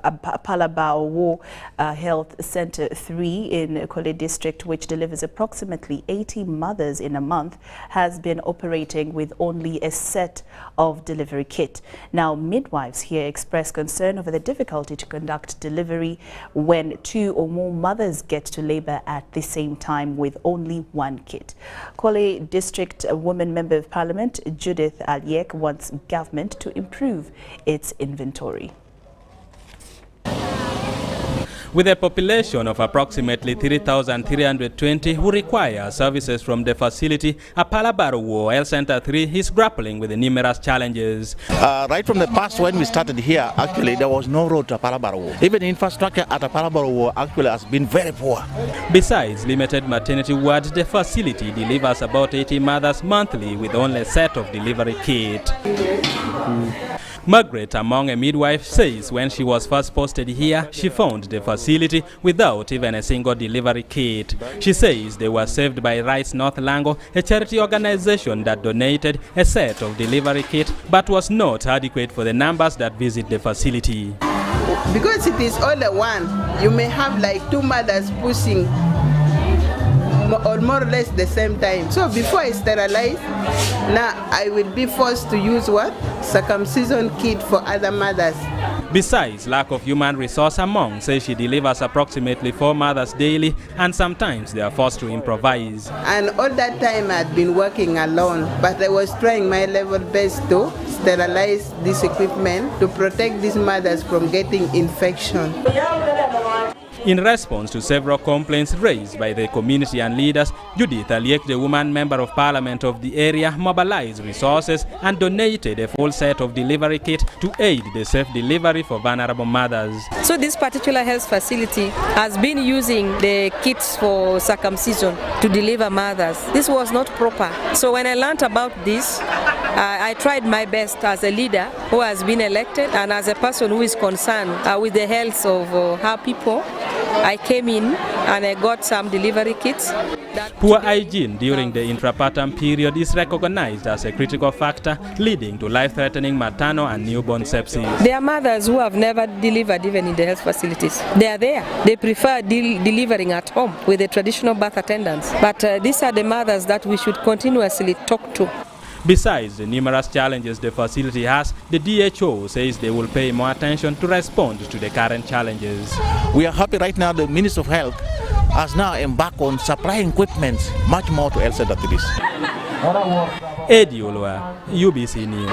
Apalabaowo Health Center 3 in Kole District, which delivers approximately 80 mothers in a month, has been operating with only a set of delivery kit. Now, midwives here express concern over the difficulty to conduct delivery when 2 or more mothers get to labor at the same time with only one kit. Kole District Woman Member of Parliament Judith Aliek wants government to improve its inventory. With a population of approximately 3,320 who require services from the facility, Apalabaowo Health Center 3 is grappling with numerous challenges. Right from the past when we started here, actually there was no road to Apalabaowo. Even infrastructure at Apalabaowo actually has been very poor. Besides limited maternity wards, the facility delivers about 80 mothers monthly with only a set of delivery kit. Margaret, among a midwife, says when she was first posted here, she found the facility without even a single delivery kit. She says they were saved by Rights North Lango, a charity organization that donated a set of delivery kit but was not adequate for the numbers that visit the facility. Because it is all one, you may have like 2 mothers pushing or more or less the same time. So before I sterilize, now I will be forced to use what? Circumcision kit for other mothers. Besides lack of human resource, Among says she delivers approximately 4 mothers daily and sometimes they are forced to improvise. And all that time I had been working alone, but I was trying my level best to sterilize this equipment to protect these mothers from getting infection. In response to several complaints raised by the community and leaders, Judith Aliek, the woman member of parliament of the area, mobilized resources and donated a full set of delivery kit to aid the safe delivery for vulnerable mothers. So this particular health facility has been using the kits for circumcision to deliver mothers. This was not proper. So when I learned about this, I tried my best as a leader who has been elected and as a person who is concerned with the health of her people. I came in and I got some delivery kits. Poor hygiene during the intrapartum period is recognized as a critical factor leading to life-threatening maternal and newborn sepsis. There are mothers who have never delivered even in the health facilities. They are there. They prefer delivering at home with the traditional birth attendants. But these are the mothers that we should continuously talk to. Besides the numerous challenges the facility has, the DHO says they will pay more attention to respond to the current challenges. We are happy right now the Minister of Health has now embarked on supplying equipment much more to Health Center 3. Eddie Olwa, UBC News.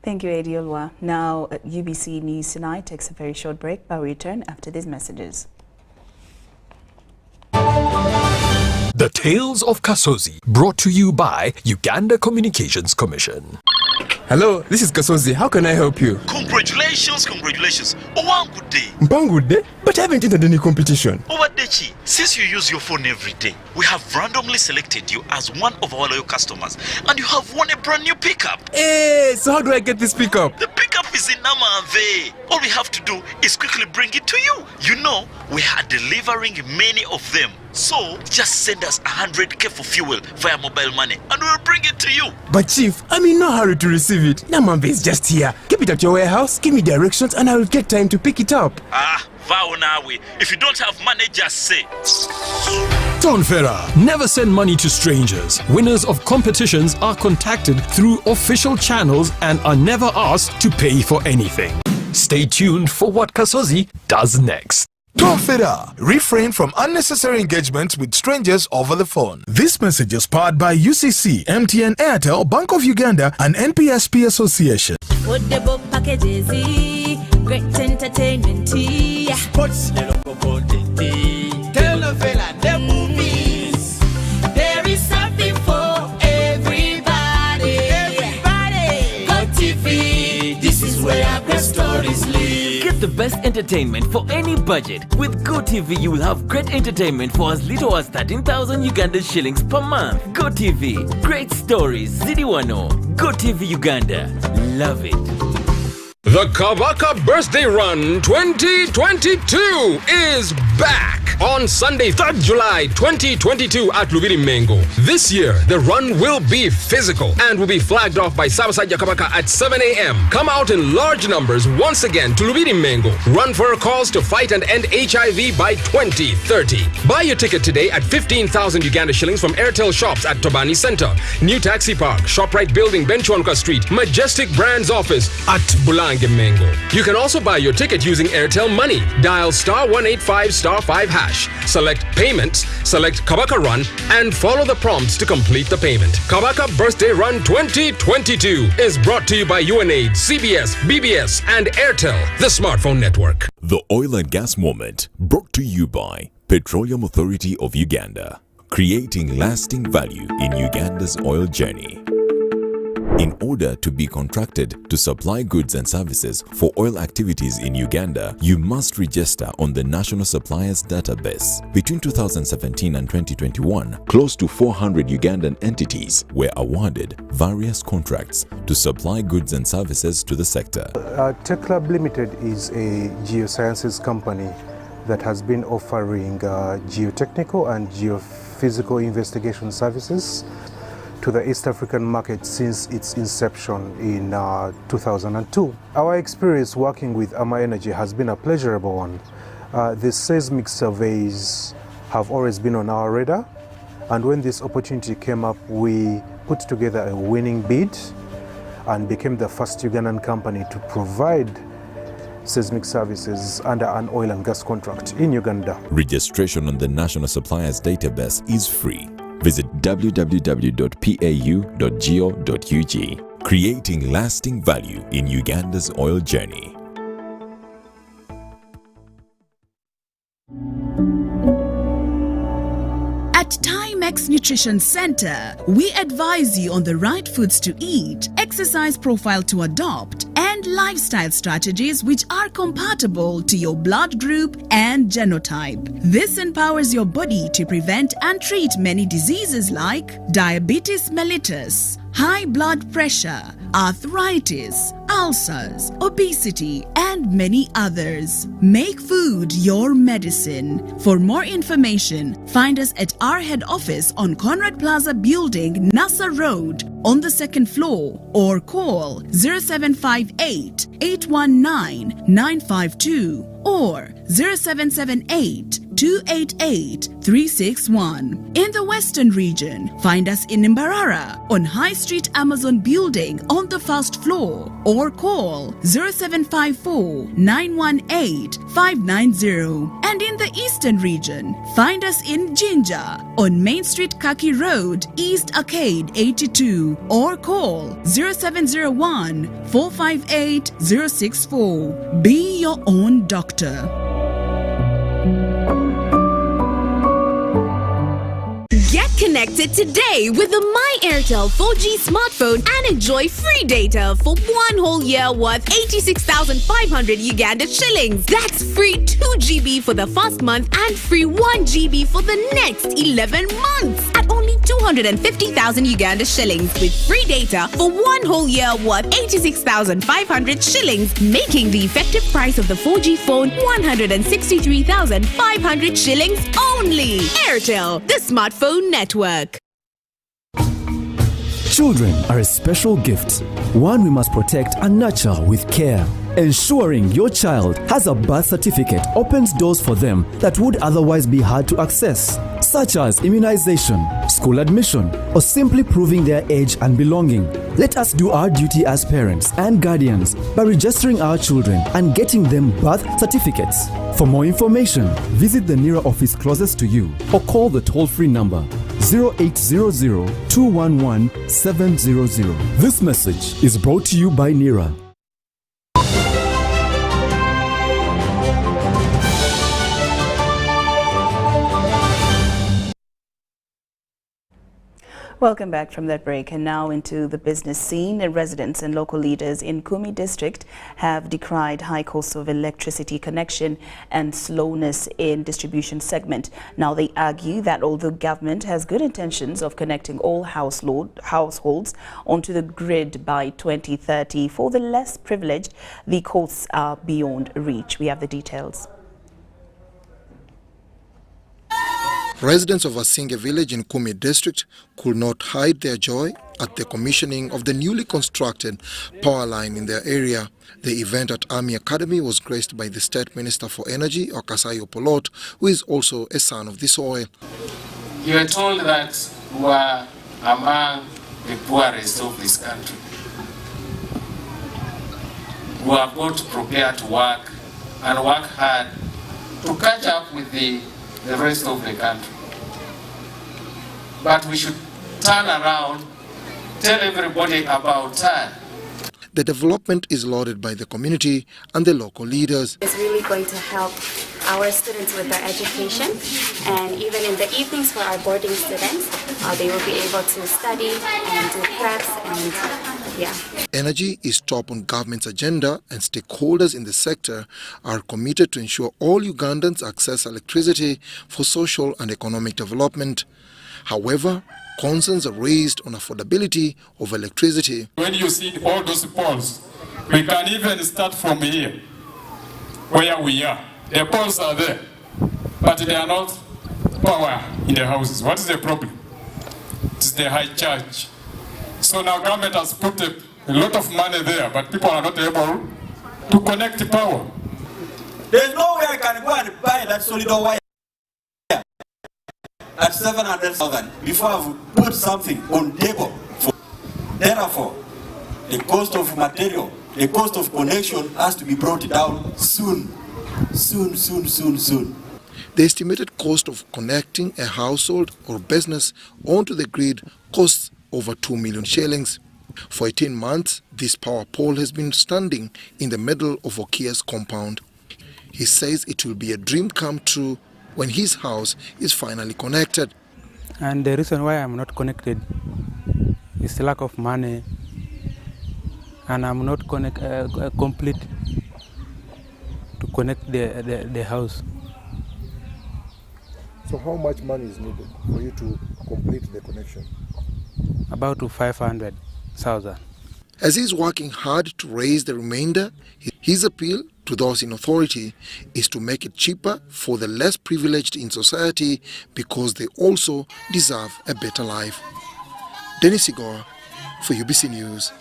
Thank you, Eddie Olwa. Now, UBC News Tonight takes a very short break, but we return after these messages. The Tales of Kasozi, brought to you by Uganda Communications Commission. Hello, this is Kasozi. How can I help you? Congratulations, congratulations. Oh, one good day. One good day? But I haven't entered any competition. Owadechi, since you use your phone every day, we have randomly selected you as one of our loyal customers, and you have won a brand new pickup. Hey, so how do I get this pickup? The pickup is in Namave. All we have to do is quickly bring it to you. You know, we are delivering many of them. So, just send us 100k for fuel via mobile money and we'll bring it to you. But Chief, I'm in no hurry to receive it. Namambe is just here. Keep it at your warehouse, give me directions and I will get time to pick it up. Vow nawe. If you don't have money, just say. Tonfera, never send money to strangers. Winners of competitions are contacted through official channels and are never asked to pay for anything. Stay tuned for what Kasozi does next. Tonfera, refrain from unnecessary engagement with strangers over the phone. This message is powered by UCC, MTN, Airtel, Bank of Uganda, and NPSP Association. Football packages, great entertainment, sports, telenovela, the movies. There is something for everybody. Everybody, Go TV. This is where our best stories live. Get the best entertainment for any budget. With GoTV, you will have great entertainment for as little as 13,000 Uganda shillings per month. GoTV, great stories. Zidiwano. GoTV Uganda. Love it. The Kabaka Birthday Run 2022 is back on Sunday, 3rd July 2022 at Lubiri Mengo. This year, the run will be physical and will be flagged off by Sabasaja Kabaka at 7 a.m. Come out in large numbers once again to Lubiri Mengo. Run for a cause to fight and end HIV by 2030. Buy your ticket today at 15,000 Uganda shillings from Airtel shops at Tobani Center, New Taxi Park, ShopRite Building, Benchwanka Street, Majestic Brands Office at Bulange Mengo. You can also buy your ticket using Airtel Money. Dial *185*5 hash. Select Payments, select Kabaka Run, and follow the prompts to complete the payment. Kabaka Birthday Run 2022 is brought to you by UNAID, CBS, BBS, and Airtel, the smartphone network. The Oil and Gas Moment, brought to you by Petroleum Authority of Uganda, creating lasting value in Uganda's oil journey. In order to be contracted to supply goods and services for oil activities in Uganda, you must register on the National Suppliers Database. Between 2017 and 2021, close to 400 Ugandan entities were awarded various contracts to supply goods and services to the sector. Tech Lab Limited is a geosciences company that has been offering geotechnical and geophysical investigation services to the East African market since its inception in 2002. Our experience working with Ama Energy has been a pleasurable one. The seismic surveys have always been on our radar, and when this opportunity came up, we put together a winning bid and became the first Ugandan company to provide seismic services under an oil and gas contract in Uganda. Registration on the National Suppliers Database is free. Visit www.pau.go.ug, creating lasting value in Uganda's oil journey. At Timex Nutrition Center, we advise you on the right foods to eat, exercise profile to adopt, and lifestyle strategies which are compatible to your blood group and genotype. This empowers your body to prevent and treat many diseases like diabetes mellitus, high blood pressure, arthritis, ulcers, obesity, and many others. Make food your medicine. For more information, find us at our head office on Conrad Plaza Building, Nassa Road, on the second floor, or call 0758 819 952 or 0778 288 361. In the Western region, find us in Mbarara on High Street Amazon Building on the first floor, or call 0754 918 590. And in the Eastern region, find us in Jinja on Main Street Kaki Road, East Arcade 82, or call 0701 458 064. Be your own doctor. Get connected today with the My Airtel 4G smartphone and enjoy free data for 1 whole year worth 86,500 Uganda shillings. That's free 2 GB for the first month and free 1 GB for the next 11 months at only 250,000 Uganda shillings with free data for 1 whole year worth 86,500 shillings, making the effective price of the 4G phone 163,500 shillings only. Airtel, the smartphone network. Children are a special gift, one we must protect and nurture with care. Ensuring your child has a birth certificate opens doors for them that would otherwise be hard to access, such as immunization, school admission, or simply proving their age and belonging. Let us do our duty as parents and guardians by registering our children and getting them birth certificates. For more information, visit the NIRA office closest to you or call the toll-free number 0800-211-700. This message is brought to you by NIRA. Welcome back from that break, and now into the business scene. Residents and local leaders in Kumi district have decried high cost of electricity connection and slowness in distribution segment. Now they argue that although government has good intentions of connecting all households onto the grid by 2030, for the less privileged, the costs are beyond reach. We have the details. Residents of Asinge village in Kumi district could not hide their joy at the commissioning of the newly constructed power line in their area. The event at Army Academy was graced by the State Minister for Energy, Okasayo Polot, who is also a son of the soil. You are told that we are among the poorest of this country. We have got to prepare to work and work hard to catch up with the rest of the country. But we should turn around, tell everybody about that. The development is lauded by the community and the local leaders. It's really going to help our students with their education, and even in the evenings for our boarding students, they will be able to study and do preps and yeah. Energy is top on government's agenda, and stakeholders in the sector are committed to ensure all Ugandans access electricity for social and economic development. However, concerns are raised on affordability of electricity. When you see all those poles, we can even start from here, where we are. The poles are there, but they are not power in the houses. What is the problem? It's the high charge. So now government has put a lot of money there, but people are not able to connect power. There's no way I can go and buy that solid wire at 700,000 before I've put something on table. Therefore, the cost of material, the cost of connection has to be brought down soon. Soon. The estimated cost of connecting a household or business onto the grid costs over 2 million shillings. For 18 months, this power pole has been standing in the middle of Okia's compound. He says it will be a dream come true when his house is finally connected. And the reason why I'm not connected is the lack of money, and I'm not complete to connect the house. So how much money is needed for you to complete the connection? About 500,000. As he's working hard to raise the remainder, his appeal to those in authority is to make it cheaper for the less privileged in society, because they also deserve a better life. Dennis Sigor for UBC News.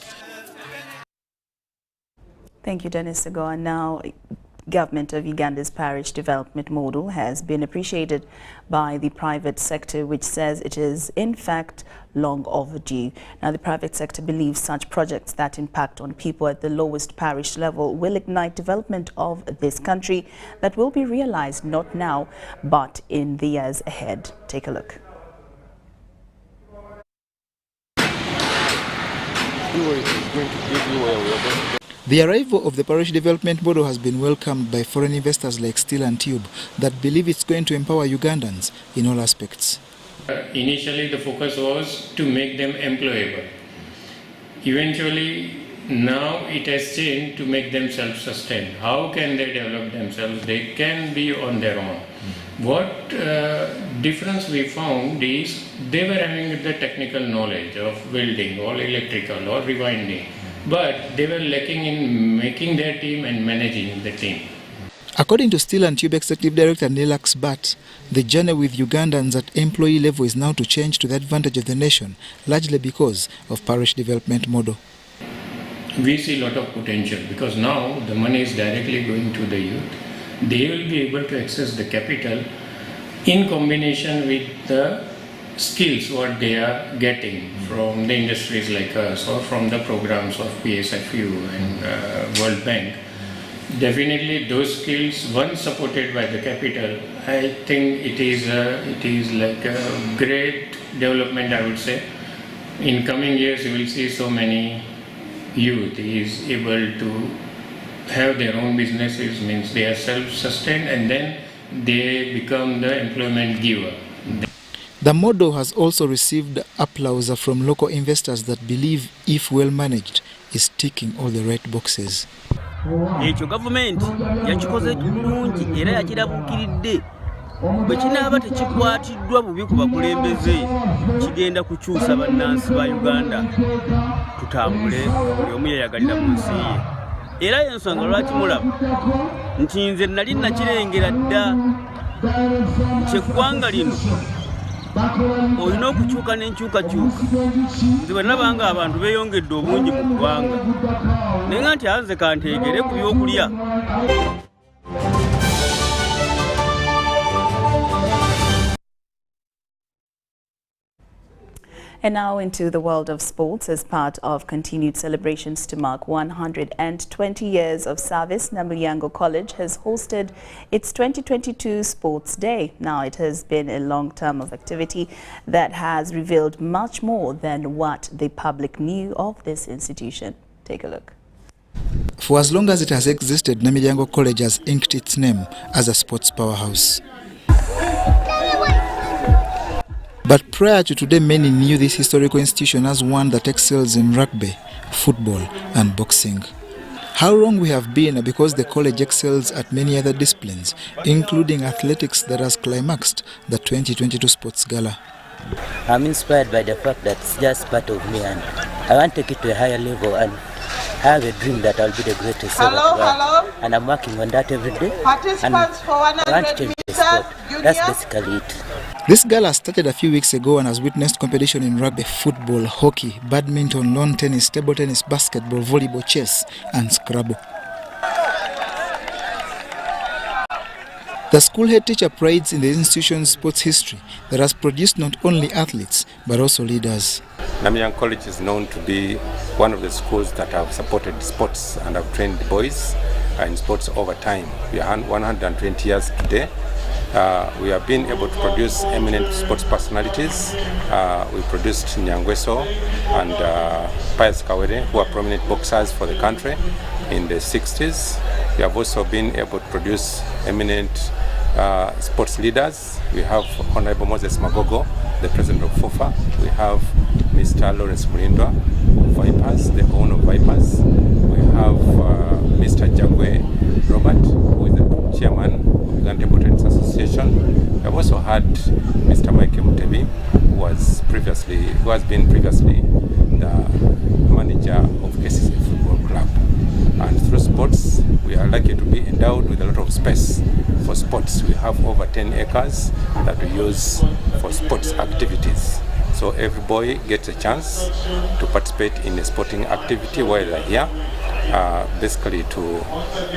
Thank you, Dennis Sigor. Now, Government of Uganda's parish development model has been appreciated by the private sector, which says it is in fact long overdue. Now, the private sector believes such projects that impact on people at the lowest parish level will ignite development of this country that will be realized not now but in the years ahead. Take a look. The arrival of the parish development model has been welcomed by foreign investors like Steel and Tube that believe it's going to empower Ugandans in all aspects. Initially, the focus was to make them employable. Eventually, now it has changed to make them self-sustained. How can they develop themselves? They can be on their own. What difference we found is they were having the technical knowledge of welding or electrical or rewinding, but they were lacking in making their team and managing the team. According to Steel and Tube Executive Director Nilax Bat, the journey with Ugandans at employee level is now to change to the advantage of the nation, largely because of parish development model. We see a lot of potential because now the money is directly going to the youth. They will be able to access the capital in combination with the skills what they are getting from the industries like us or from the programs of PSFU and World Bank. Definitely those skills, once supported by the capital, I think it is like a great development, I would say. In coming years, you will see so many youth is able to have their own businesses, means they are self-sustained, and then they become the employment giver. The model has also received applause from local investors that believe, if well managed, is ticking all the right boxes. Ekyo government yakikoze bulungi era yakirabukiridde bwe kinaaba tekikwatiddwa bubi ku bakulembeze kigenda kukyusa bannansi ba Uganda tutambule buli omu yeyagalira mu nsi ye era y'ensonga lwaki mulaba nti nze nali nakirengera dda kyeggwanga lino olina okukyuka n'enkyukakyuka nze bwe nalaba nga abantu beeyongedde obungi mu ggwanga naye nga nti anze kanteegere ku byokulya. And now into the world of sports. As part of continued celebrations to mark 120 years of service, Namulyango College has hosted its 2022 Sports Day. Now, it has been a long term of activity that has revealed much more than what the public knew of this institution. Take a look. For as long as it has existed, Namulyango College has inked its name as a sports powerhouse. But prior to today, many knew this historical institution as one that excels in rugby, football and boxing. How wrong we have been because the college excels at many other disciplines, including athletics that has climaxed the 2022 Sports Gala. I'm inspired by the fact that it's just part of me and I want to take it to a higher level and I have a dream that I'll be the greatest ever to run. And I'm working on that every day. And I want to change the sport. That's basically it. This gala started a few weeks ago and has witnessed competition in rugby, football, hockey, badminton, lawn tennis, table tennis, basketball, volleyball, chess and Scrabble. The school head teacher prides in the institution's sports history that has produced not only athletes but also leaders. Namulyango College is known to be one of the schools that have supported sports and have trained boys in sports over time. We are 120 years today. We have been able to produce eminent sports personalities. We produced Nyangweso and Pius Kawere, who are prominent boxers for the country in the 60s. We have also been able to produce eminent sports leaders. We have Honorable Moses Magogo, the president of FOFA. We have Mr. Lawrence Mulindwa of Vipers, the owner of Vipers. We have Mr. Jagwe Robert, who is the chairman of the Uganda Table Tennis Association. We have also had Mr. Mike Mutebi, who has been previously the manager of KCC Football Club. And through sports, we are lucky to be endowed with a lot of space for sports. We have over 10 acres that we use for sports activities. So every boy gets a chance to participate in a sporting activity while they're here, basically to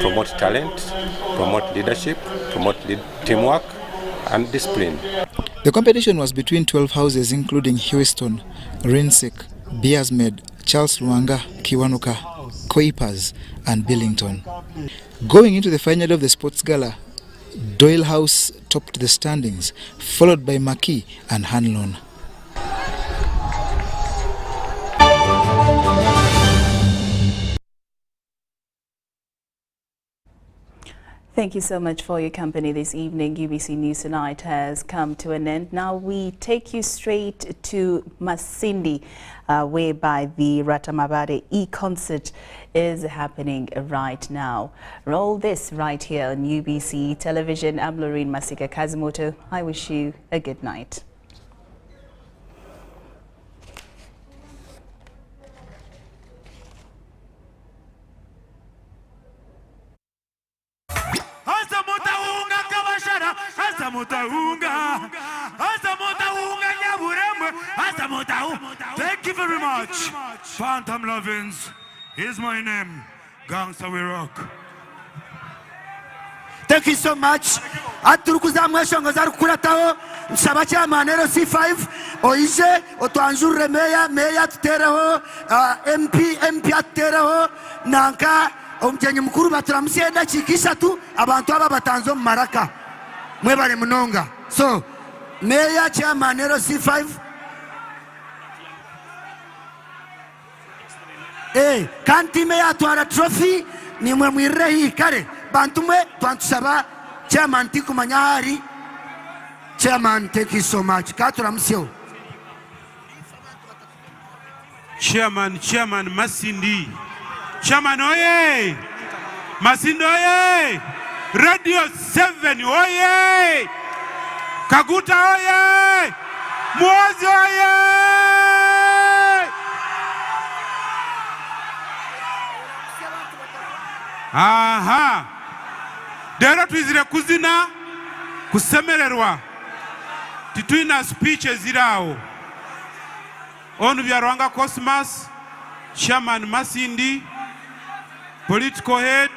promote talent, promote leadership, promote teamwork and discipline. The competition was between 12 houses including Houston, Rinsik, Beersmead, Charles Luanga, Kiwanuka, Koipas and Billington. Going into the final of the Sports Gala, Doyle House topped the standings, followed by Maki and Hanlon. Thank you so much for your company this evening. UBC News Tonight has come to an end. Now we take you straight to Masindi, whereby the Ratamabade e-concert is happening right now. Roll this right here on UBC Television. I'm Lauryn Masika Kazimoto. I wish you a good night. Thank you very much. Phantom Lovins is my name. Gangsta we rock. Thank you so much. Aturukuza mweshongo za rukurataho nshabacha manero C5 oije otwanjure meya tutereho MP atereho nanka omjenye mukuru baturamusienda chikisha tu abantu aba batanzo maraka mwebare munonga. So meya cha manero C5 kanti meya twara trophy ni mwe mwire hii kare bantumwe twantusaba chairman tiku manyahari Chairman, thank you so much. Chairman Masindi. Chairman oye! Masindi oye! Radio 7 oye! Kaguta oye! Mwozi oye! Aha! Dero twizire kuzina kusemererwa. Tituina speeches zirao. Onu Byarwanga Cosmas, Chairman Masindi, political head,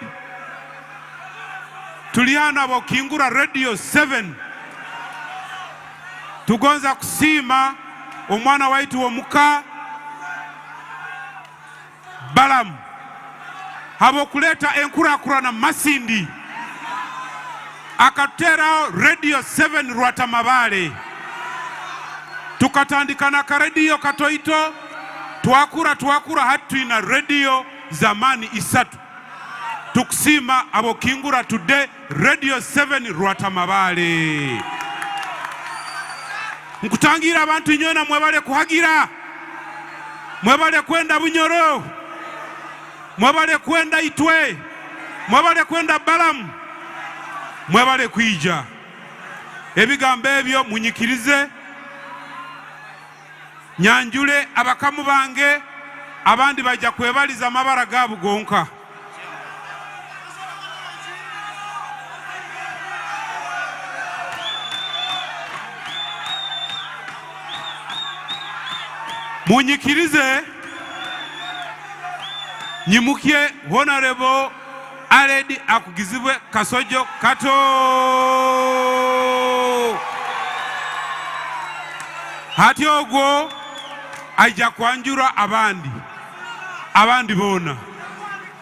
tuliana Bokingura Radio 7. Tugonza kusima omwana waitu omuka Balamu. Habo kuleta enkurakurana Masindi. Akatera Radio 7 Rwatamabale. Tukatandikana ka radio katoito twakura hatuina radio zamani isatu tukusima Abokingura today Radio 7 Rwatamabale. Nkutangira abantu nyona mwebale kuhagira, mwebale kwenda Bunyoro, mwebale kwenda Itwe, mwebale kwenda Balamu, mwebale kwija. Ebigambo ebyo munyikirize nyanjule abakamu bange abandi bajja kwebaliza amabara ga Bugonka. Munyikirize nyimukie Honorable Aledi akugizibwe Kasojo Kato. Hati ogwo aija kwanjura abandi bona.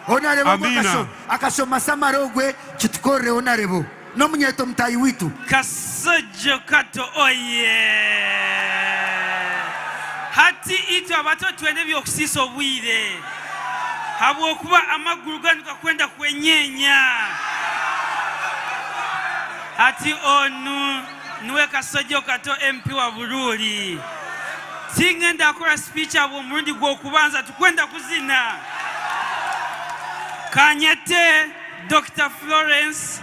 Honorable akasoma samarogwe chitukore honorable no munyeto mtayi witu Kasojo Kato oye. Hati ito abato twende byokusisa obwire habwokuba amaguru ganuka kwenda kwenyenya. Hati onu nuwe Kasojo Kato MP wa Bururi. Singenda akora speech abo murundi gwo kubanza tukwenda kuzina. Kanyete Dr. Florence